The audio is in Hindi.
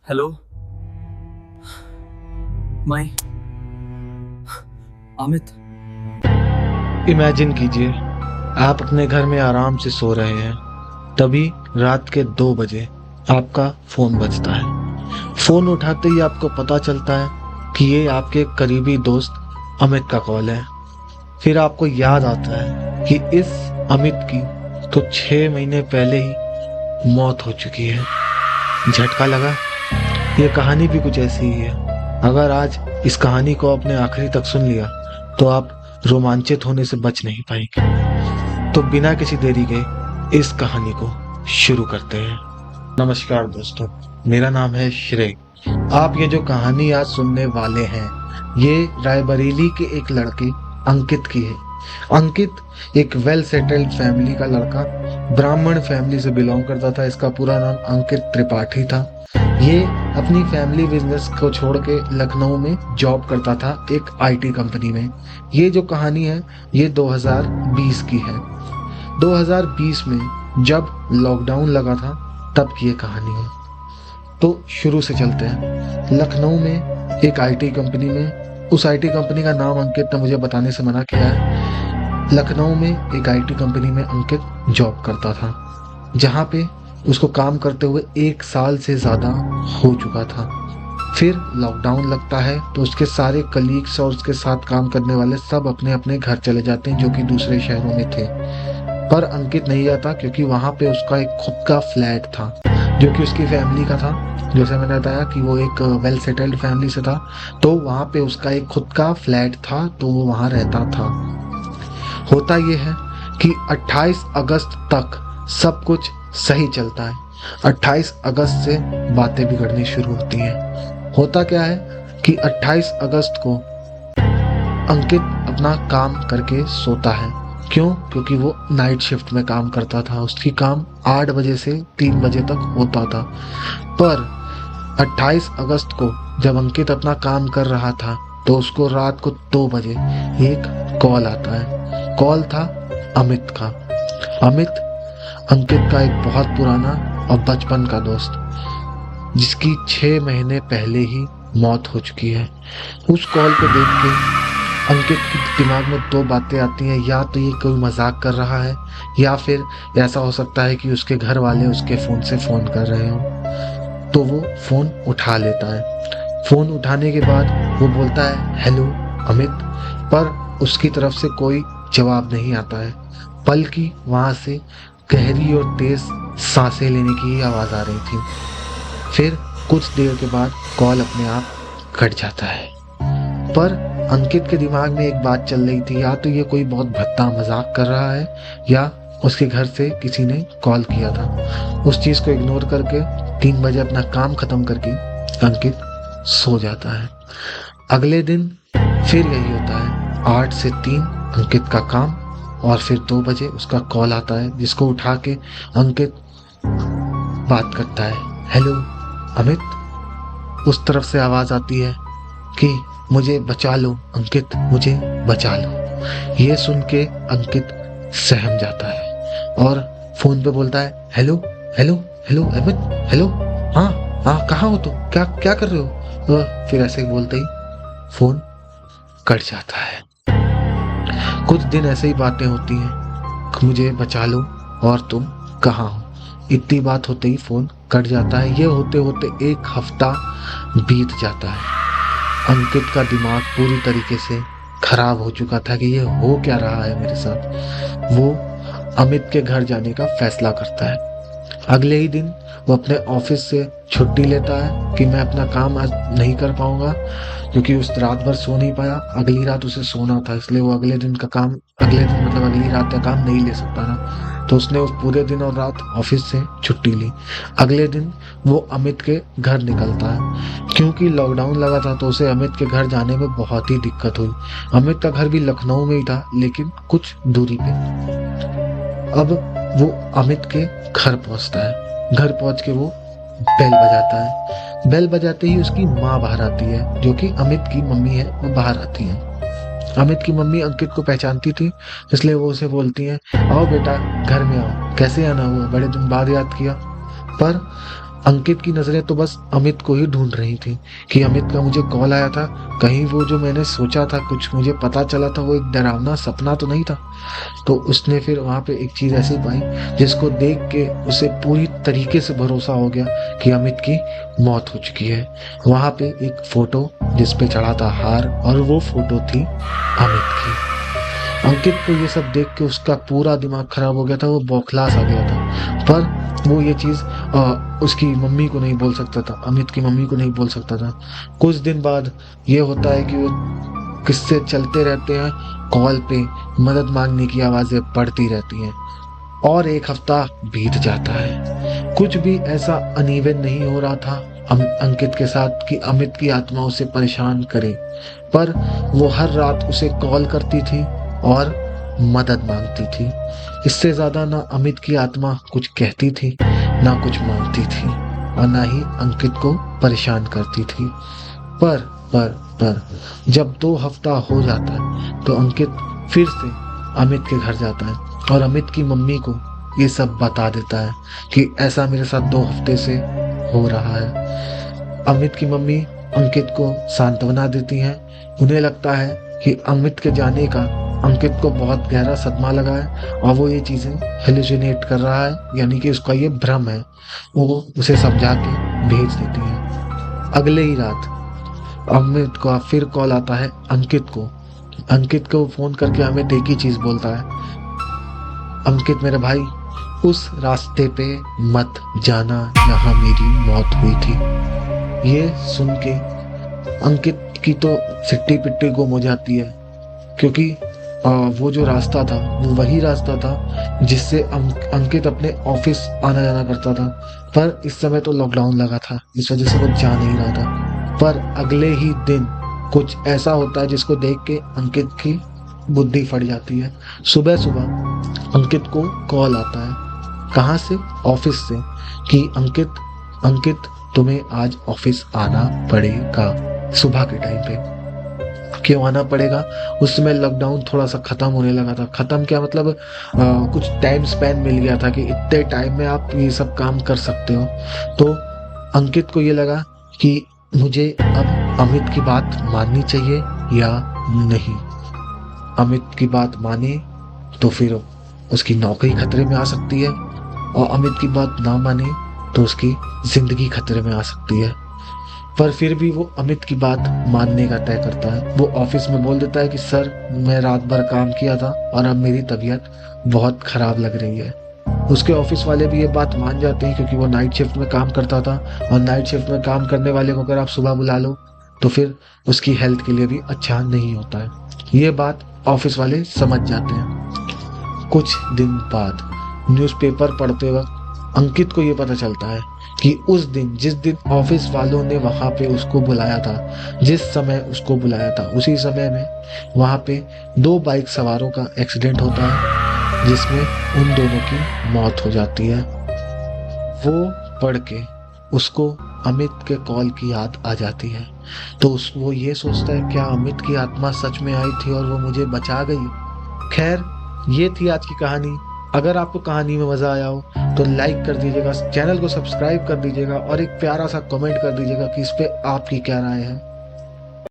हेलो। मैं अमित। इमेजिन कीजिए, आप अपने घर में आराम से सो रहे हैं। तभी रात के 2 बजे आपका फोन बजता है। फोन उठाते ही आपको पता चलता है कि ये आपके करीबी दोस्त अमित का कॉल है। फिर आपको याद आता है कि इस अमित की तो 6 महीने पहले ही मौत हो चुकी है। झटका लगा। ये कहानी भी कुछ ऐसी ही है। अगर आज इस कहानी को आपने आखिरी तक सुन लिया तो आप रोमांचित होने से बच नहीं पाएंगे। तो बिना किसी देरी के इस कहानी को शुरू करते हैं। नमस्कार दोस्तों, मेरा नाम है श्रेय। आप ये जो कहानी आज सुनने वाले हैं, ये रायबरेली के एक लड़के अंकित की है। अंकित एक वेल सेटल्ड फैमिली का लड़का, ब्राह्मण फैमिली से बिलोंग करता था। इसका पूरा नाम अंकित त्रिपाठी था। ये अपनी फैमिली बिजनेस को छोड़ के लखनऊ में जॉब करता था, एक आईटी कंपनी में। ये जो कहानी है ये 2020 की है। 2020 में जब लॉकडाउन लगा था तब की ये कहानी है। तो शुरू से चलते हैं। लखनऊ में एक आईटी कंपनी में, उस आईटी कंपनी का नाम अंकित ने मुझे बताने से मना किया है। लखनऊ में एक आईटी कंपनी में अंकित जॉब करता था, जहाँ पे उसको काम करते हुए 1 साल से ज़्यादा हो चुका था। फिर लॉकडाउन लगता है तो उसके सारे कलीग्स और उसके साथ काम करने वाले सब अपने अपने घर चले जाते हैं, जो कि दूसरे शहरों में थे। पर अंकित नहीं जाता, क्योंकि वहाँ पे उसका एक खुद का फ्लैट था जो कि उसकी फैमिली का था। जैसे मैंने बताया कि वो एक वेल सेटल्ड फैमिली से था, तो वहाँ पे उसका एक खुद का फ्लैट था, तो वो वहाँ रहता था। होता ये है कि 28 अगस्त तक सब कुछ सही चलता है। 28 अगस्त से बातें बिगड़नी शुरू होती हैं। होता क्या है कि 28 अगस्त को अंकित अपना काम करके सोता है। क्यों? क्योंकि वो नाइट शिफ्ट में काम करता था। उसकी काम 8 बजे से 3 बजे तक होता था। पर 28 अगस्त को जब अंकित अपना काम कर रहा था तो उसको रात को 2 बजे एक कॉल आता है। कॉल था अमित का। अमित अंकित का एक बहुत पुराना और बचपन का दोस्त, जिसकी 6 महीने पहले ही मौत हो चुकी है। उस कॉल को देख के अंकित के दिमाग में 2 बातें आती हैं। या तो ये कोई मजाक कर रहा है, या फिर ऐसा हो सकता है कि उसके घर वाले उसके फोन से फोन कर रहे हो। तो वो फोन उठा लेता है। फोन उठाने के बाद वो बोलता है, हेलो अमित। पर उसकी तरफ से कोई जवाब नहीं आता है, बल्कि वहां से गहरी और तेज सांसें लेने की आवाज आ रही थी। फिर कुछ देर के बाद कॉल अपने आप कट जाता है। पर अंकित के दिमाग में एक बात चल रही थी, या तो ये कोई बहुत भद्दा मजाक कर रहा है, या उसके घर से किसी ने कॉल किया था। उस चीज को इग्नोर करके 3 बजे अपना काम खत्म करके अंकित सो जाता है। अगले दिन फिर यही होता है। 8 से 3 अंकित का काम, और फिर 2 बजे उसका कॉल आता है, जिसको उठा के अंकित बात करता है, हेलो अमित। उस तरफ से आवाज आती है कि मुझे बचा लो अंकित, मुझे बचा लो। ये सुन के अंकित सहम जाता है और फोन पे बोलता है, hello hello hello Amit, hello. हाँ हाँ, कहाँ हो तुम? क्या क्या कर रहे हो? फिर ऐसे बोलते ही फोन कट जाता है। कुछ दिन ऐसे ही बातें होती हैं, मुझे बचा लो और तुम कहाँ हो। इतनी बात होते ही फोन कट जाता है। ये होते होते 1 हफ्ता बीत जाता है। अंकित का दिमाग पूरी तरीके से खराब हो चुका था कि ये हो क्या रहा है मेरे साथ। वो अमित के घर जाने का फैसला करता है। अगले ही दिन वो अपने ऑफिस से छुट्टी लेता है कि मैं अपना काम आज नहीं कर पाऊंगा, क्योंकि उस रात भर सो नहीं पाया। अगली रात उसे सोना था, इसलिए वो अगले दिन का काम, अगले दिन मतलब अगली रात का काम नहीं ले सकता था। तो उसने उस पूरे दिन और रात ऑफिस से छुट्टी ली। अगले दिन वो अमित के घर निकलता है। क्योंकि लॉकडाउन लगा था तो उसे अमित के घर जाने में बहुत ही दिक्कत हुई। अमित का घर भी लखनऊ में ही था, लेकिन कुछ दूरी पे। अब वो अमित के घर पहुंचता है। घर पहुंच के वो बेल बजाता है। बेल बजाते ही उसकी माँ बाहर आती है, जो कि अमित की मम्मी है। वो बाहर आती है। अमित की मम्मी अंकित को पहचानती थी, इसलिए वो उसे बोलती हैं, आओ बेटा घर में आओ। कैसे आना हुआ, बड़े दिन बाद याद किया। पर अंकित की नजरें तो बस अमित को ही ढूंढ रही थी कि अमित का मुझे कॉल आया था, कहीं वो जो मैंने सोचा था, कुछ मुझे पता चला था, वो एक डरावना सपना तो नहीं था। तो उसने फिर वहां पे एक चीज ऐसी पाई जिसको देख के उसे पूरी तरीके से भरोसा हो गया कि अमित की मौत हो चुकी है। वहां पे एक फोटो जिसपे चढ़ा था हार, और वो फोटो थी अमित की। अंकित को ये सब देख के उसका पूरा दिमाग खराब हो गया था, वो बौखलास आ गया था। पर वो ये चीज उसकी मम्मी को नहीं बोल सकता था, अमित की मम्मी को नहीं बोल सकता था। कुछ दिन बाद ये होता है कि वो किस्से चलते रहते हैं, कॉल पे मदद मांगने की आवाजें बढ़ती रहती हैं। और एक हफ्ता बीत जाता है, कुछ भी ऐसा अनइवन नहीं हो रहा था अंकित के साथ कि अमित की आत्मा उसे परेशान करे। पर वो हर रात उसे कॉल करती थी और मदद मांगती थी। इससे ज्यादा ना अमित की आत्मा कुछ कहती थी, ना कुछ मांगती थी, और ना ही अंकित को परेशान करती थी। पर पर जब 2 हफ्ता हो जाता है तो अंकित फिर से अमित के घर जाता है और अमित की मम्मी को ये सब बता देता है कि ऐसा मेरे साथ 2 हफ्ते से हो रहा है। अमित की मम्मी अंकित को सांत्वना देती हैं। उन्हें लगता है कि अमित के जाने का अंकित को बहुत गहरा सदमा लगा है और वो ये चीजें हेलुसिनेट कर रहा है, यानी कि उसका ये भ्रम है। वो उसे समझा के भेज देती है। अगले ही रात अमित का फिर कॉल आता है अंकित को। अंकित को फोन करके अमित एक ही चीज बोलता है, अंकित मेरे भाई, उस रास्ते पे मत जाना जहां मेरी मौत हुई थी। ये सुन के अंकित की तो सिट्टी पिट्टी गुम हो जाती है, क्योंकि वो जो रास्ता था वो वही रास्ता था जिससे अंकित अपने ऑफिस आना जाना करता था। पर इस समय तो लॉकडाउन लगा था, इस वजह से वो जा नहीं रहा था। पर अगले ही दिन कुछ ऐसा होता है जिसको देख के अंकित की बुद्धि फट जाती है। सुबह सुबह अंकित को कॉल आता है, कहाँ से? ऑफिस से, कि अंकित अंकित तुम्हें आज ऑफिस आना पड़ेगा सुबह के टाइम पे। क्यों आना पड़ेगा? उस समय लॉकडाउन थोड़ा सा खत्म होने लगा था। खत्म क्या मतलब, कुछ टाइम स्पैन मिल गया था कि इतने टाइम में आप ये सब काम कर सकते हो। तो अंकित को ये लगा कि मुझे अब अमित की बात माननी चाहिए या नहीं। अमित की बात माने तो फिर उसकी नौकरी खतरे में आ सकती है, और अमित की बात ना माने तो उसकी जिंदगी खतरे में आ सकती है। पर फिर भी वो अमित की बात मानने का तय करता है। वो ऑफिस में बोल देता है कि सर, मैं रात भर काम किया था और अब मेरी तबीयत बहुत खराब लग रही है। उसके ऑफिस वाले भी ये बात मान जाते हैं, क्योंकि वो नाइट शिफ्ट में काम करता था, और नाइट शिफ्ट में काम करने वाले को अगर आप सुबह बुला लो तो फिर उसकी हेल्थ के लिए भी अच्छा नहीं होता है। ये बात ऑफिस वाले समझ जाते हैं। कुछ दिन बाद न्यूज़पेपर पढ़ते वक्त अंकित को ये पता चलता है कि उस दिन, जिस दिन ऑफिस वालों ने वहां पे उसको बुलाया था, जिस समय उसको बुलाया था, उसी समय में वहां पे 2 बाइक सवारों का एक्सीडेंट होता है, जिसमें उन दोनों की मौत हो जाती है। वो पढ़ के उसको अमित के कॉल की याद आ जाती है। तो वो ये सोचता है, क्या अमित की आत्मा सच में आई थी और वो मुझे बचा गई? खैर, ये थी आज की कहानी। अगर आपको कहानी में मजा आया हो तो लाइक कर दीजिएगा, चैनल को सब्सक्राइब कर दीजिएगा, और एक प्यारा सा कमेंट कर दीजिएगा कि इस पे आपकी क्या राय है।